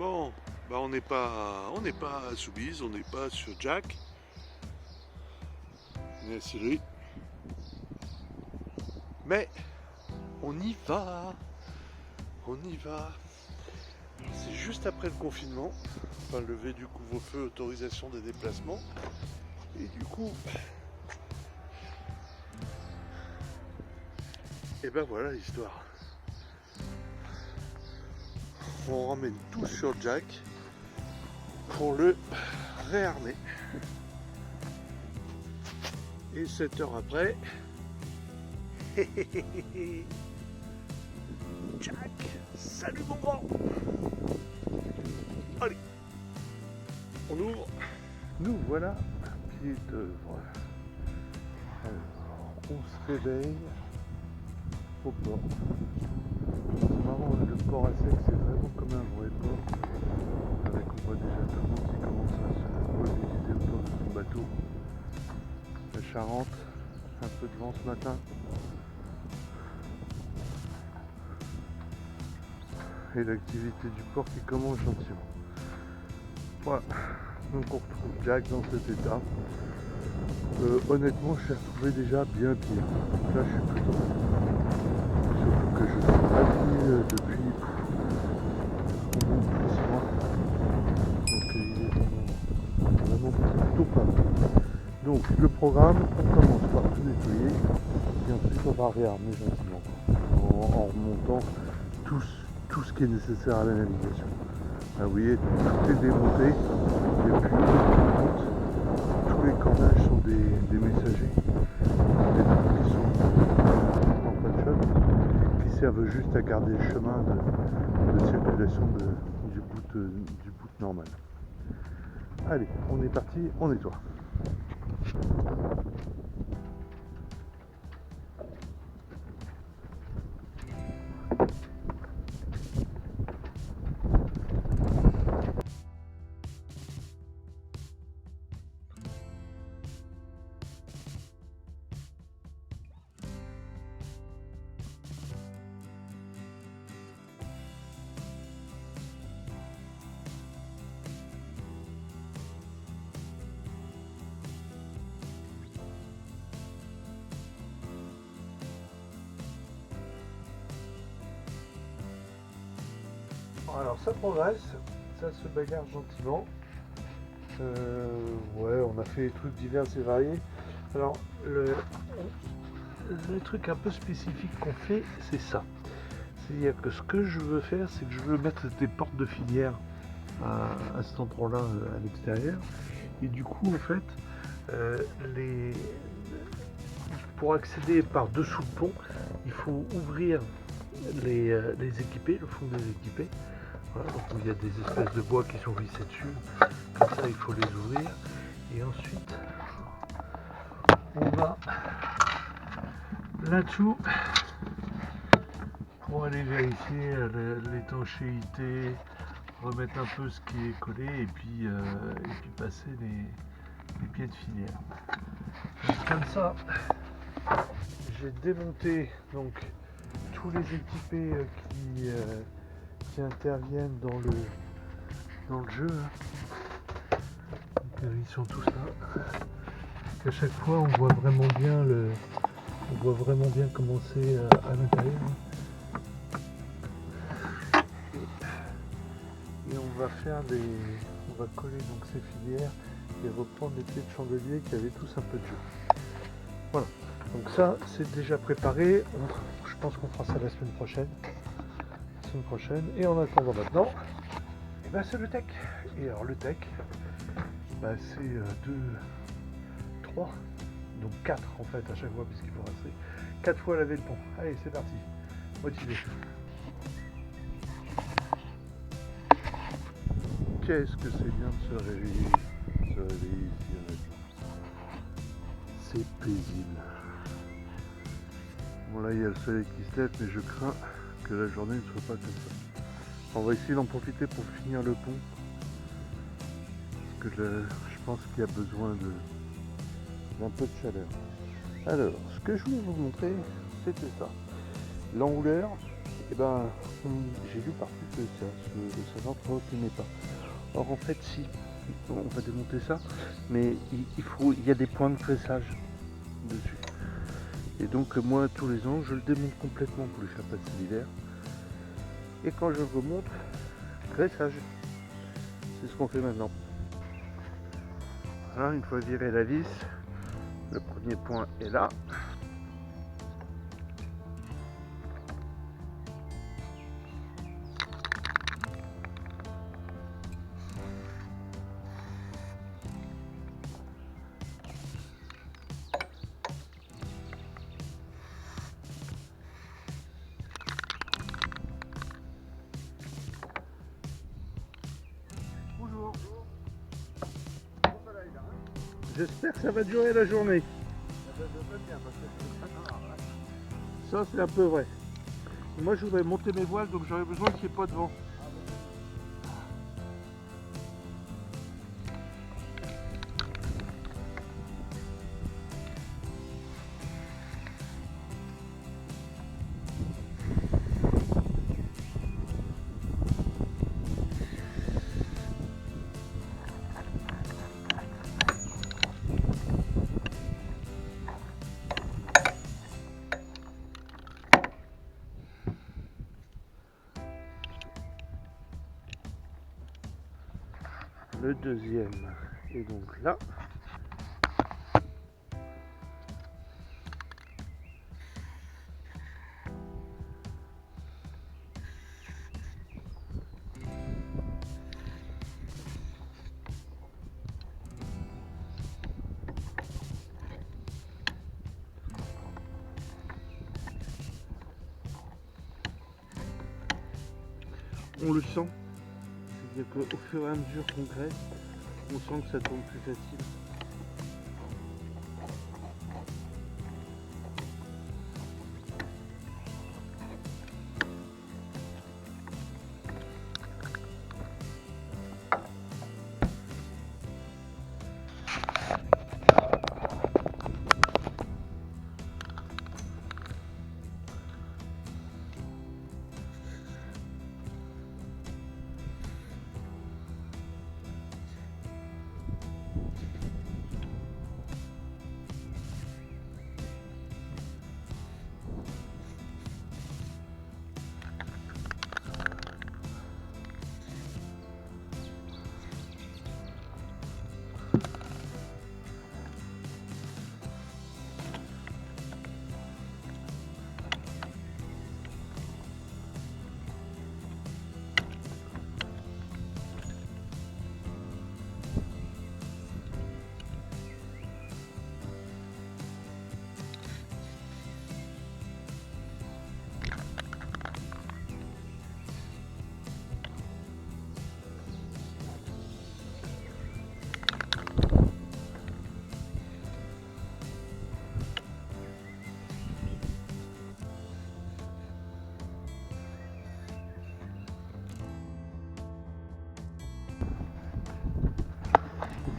Bon, bah on n'est pas à Soubise, on n'est pas sur Jack, on est à Sillery. Mais on y va, on y va. C'est juste après le confinement, enfin levé du couvre-feu, autorisation des déplacements. Et du coup, et ben voilà l'histoire. On ramène tout sur Jack pour le réarmer. Et 7 heures après, Jack, salut mon grand. Allez, on ouvre. Nous voilà à pied d'œuvre. Alors, on se réveille au port. C'est marrant, le port à sec, c'est vraiment comme un vrai port. Avec, on voit déjà tout le monde qui commence à se mobiliser autour de son bateau. La Charente, un peu de vent ce matin. Et l'activité du port qui commence gentiment. Voilà, donc on retrouve Jack dans cet état. Honnêtement, je l'ai retrouvé déjà bien pire. Donc là, je suis plutôt content. Surtout que je ne suis pas venu depuis au moins plus de 6 mois. Donc il est vraiment plutôt pas mal. Donc le programme, on commence par tout nettoyer. Et ensuite, on va réarmer gentiment. En remontant tout ce qui est nécessaire à la navigation. Ah, vous voyez, tout est démonté. Il n'y a plus aucune route. Tous les cordages sont des messagers. Des trucs qui sont en punch-up, qui servent juste à garder le chemin de circulation du bout normal. Allez, on est parti, on nettoie. Alors ça progresse, ça se bagarre gentiment. Ouais, on a fait des trucs divers et variés. Alors le truc un peu spécifique qu'on fait, c'est ça. C'est-à-dire que ce que je veux faire, c'est que je veux mettre des portes de filière à cet endroit-là à l'extérieur. Et du coup, en fait, pour accéder par dessous le pont, il faut ouvrir les équipés, le fond des équipés. Voilà, donc il y a des espèces de bois qui sont vissés dessus. Comme ça, il faut les ouvrir. Et ensuite, on va là-dessous pour aller vérifier l'étanchéité, remettre un peu ce qui est collé et puis passer les pieds de filière. Donc, comme ça, j'ai démonté donc tous les équipés qui interviennent dans le jeu. Donc, ils sont tous là. À chaque fois, on voit vraiment bien comment c'est à l'intérieur. Et on va coller donc ces filières et reprendre les pieds de chandelier qui avaient tous un peu de jeu. Voilà. Donc ça, c'est déjà préparé. Je pense qu'on fera ça la semaine prochaine. Et en attendant maintenant, c'est le tech. Et alors le tech, c'est 2, 3, donc 4 en fait à chaque fois, puisqu'il faut rester 4 fois laver le pont. Allez, c'est parti. Motivé. Qu'est-ce que c'est bien de se réveiller ici honnêtement. C'est paisible. Bon là il y a le soleil qui se lève, mais je crains que la journée ne soit pas comme ça. On va essayer d'en profiter pour finir le pont. Parce que je pense qu'il y a besoin d'un peu de chaleur. Alors, ce que je voulais vous montrer, c'était ça. L'enrouleur Et ben, j'ai lu partout que ça n'entretenait pas. Or en fait si, on va démonter ça, mais il y a des points de pressage dessus. Et donc moi tous les ans je le démonte complètement pour lui faire passer l'hiver. Et quand je le remonte, graissage. C'est ce qu'on fait maintenant. Voilà, une fois viré la vis, le premier point est là. Bonjour. J'espère que ça va durer la journée. Ça c'est un peu vrai. Moi je voudrais monter mes voiles, donc j'aurais besoin qu'il n'y ait pas de vent. Le deuxième est donc là. On le sent, c'est-à-dire qu'au fur et à mesure qu'on graisse, on sent que ça tombe plus facile.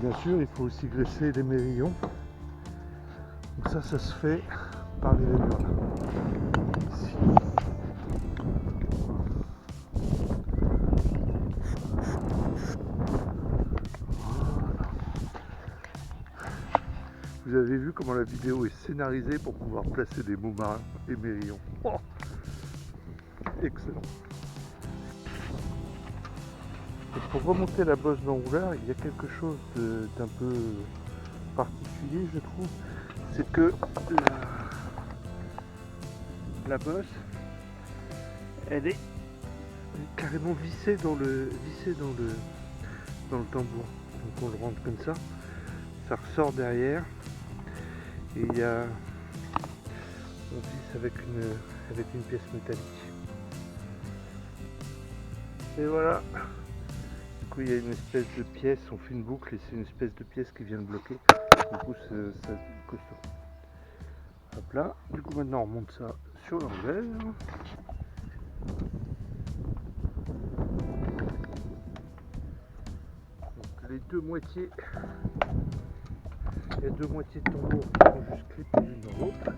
Bien sûr, il faut aussi graisser les mérillons. Donc ça se fait par les rainures là. Ici. Voilà. Vous avez vu comment la vidéo est scénarisée pour pouvoir placer des mots marins et mérillons. Oh, excellent. Et pour remonter la bosse d'enrouleur, il y a quelque chose d'un peu particulier, je trouve. C'est que la bosse, elle est carrément vissée dans le tambour. Donc on le rentre comme ça ressort derrière et il y a, on visse avec une pièce métallique. Et voilà. Du coup il y a une espèce de pièce, on fait une boucle et c'est une espèce de pièce qui vient le bloquer. Du coup c'est costaud. Hop là, du coup maintenant on remonte ça sur l'envers. Donc les deux moitiés, il y a deux moitiés de tambour qui vont juste clipper l'une dans l'autre.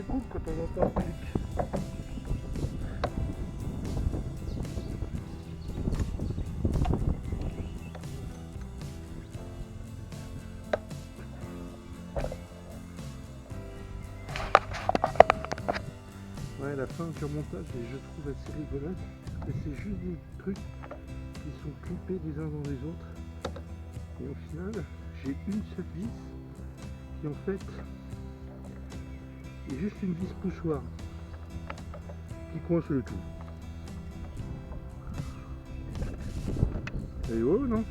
c'est cool quand on entend un clic. Ouais, la fin du remontage, je trouve assez rigolote. Et c'est juste des trucs qui sont clippés les uns dans les autres. Et au final, j'ai une seule vis qui en fait est juste une vis poussoir qui coince le tout. Et oh non.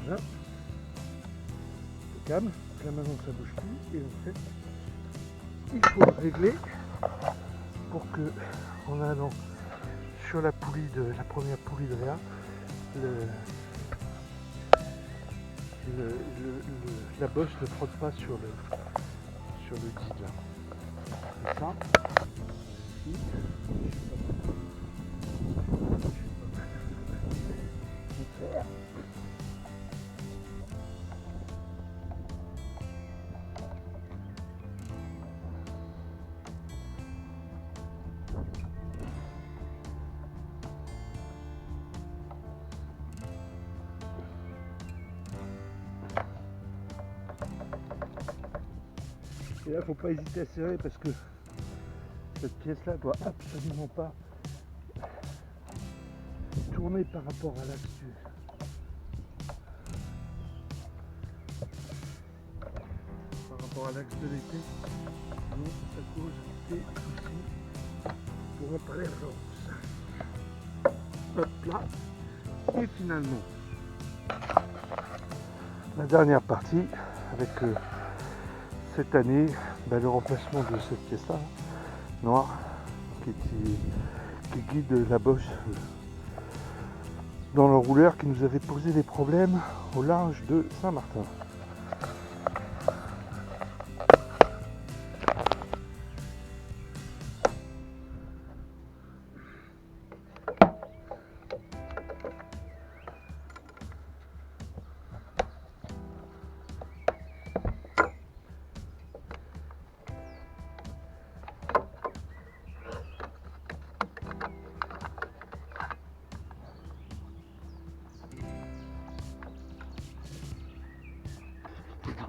Voilà. C'est calme. Là maintenant ça bouge plus. Et en fait, il faut le régler pour que en allant sur la poulie de la première poulie de là, la bosse ne frotte pas sur le guide là. C'est ça. Ici. Et là, faut pas hésiter à serrer parce que cette pièce-là doit absolument pas tourner par rapport à l'axe de l'épée. Sinon, ça cause des soucis pour l'émergence. Hop là. Et finalement, la dernière partie avec cette année, le remplacement de cette pièce-là, noire, qui guide la bosse dans le rouleur qui nous avait posé des problèmes au large de Saint-Martin.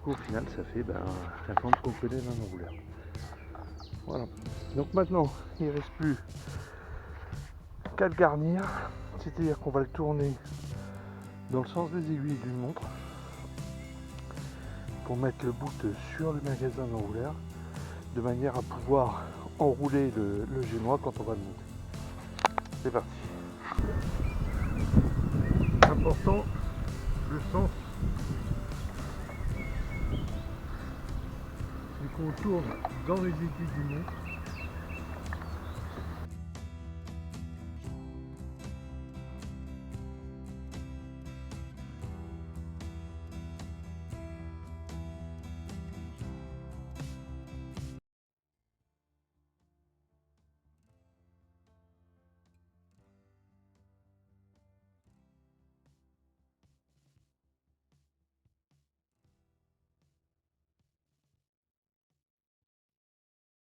Au final, ça fait la forme qu'on connaît d'un enrouleur. Voilà. Donc maintenant, il ne reste plus qu'à le garnir, c'est-à-dire qu'on va le tourner dans le sens des aiguilles d'une montre pour mettre le bout sur le magasin d'enrouleur de manière à pouvoir enrouler le génois quand on va le monter. C'est parti. Important, le sens. On tourne dans les aiguilles du montre